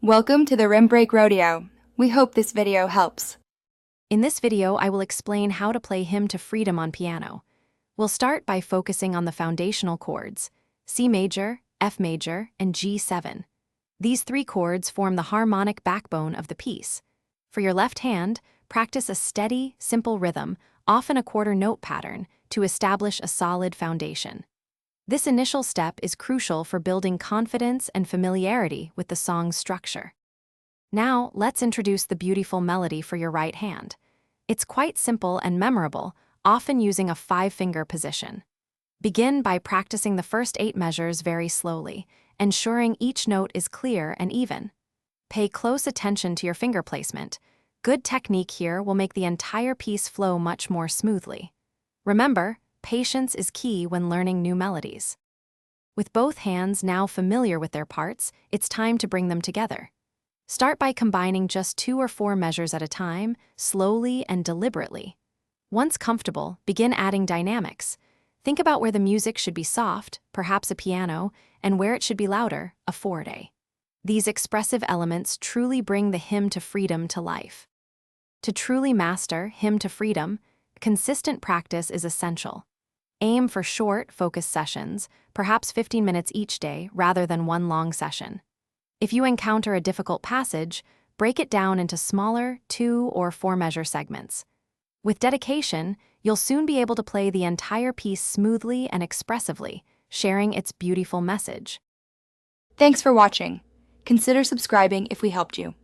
Welcome to the Rim Break Rodeo. We hope this video helps. In this video, I will explain how to play Hymn to Freedom on piano. We'll start by focusing on the foundational chords, C major, F major, and G7. These three chords form the harmonic backbone of the piece. For your left hand, practice a steady, simple rhythm, often a quarter note pattern, to establish a solid foundation. This initial step is crucial for building confidence and familiarity with the song's structure. Now, let's introduce the beautiful melody for your right hand. It's quite simple and memorable, often using a 5-finger position. Begin by practicing the first 8 measures very slowly, ensuring each note is clear and even. Pay close attention to your finger placement. Good technique here will make the entire piece flow much more smoothly. Remember, patience is key when learning new melodies. With both hands now familiar with their parts, it's time to bring them together. Start by combining just 2 or 4 measures at a time, slowly and deliberately. Once comfortable, begin adding dynamics. Think about where the music should be soft, perhaps a piano, and where it should be louder, a forte. These expressive elements truly bring the Hymn to Freedom to life. To truly master Hymn to Freedom, consistent practice is essential. Aim for short, focused sessions, perhaps 15 minutes each day rather than one long session. If you encounter a difficult passage, break it down into smaller 2 or 4 measure segments. With dedication, you'll soon be able to play the entire piece smoothly and expressively, sharing its beautiful message. Thanks for watching. Consider subscribing if we helped you.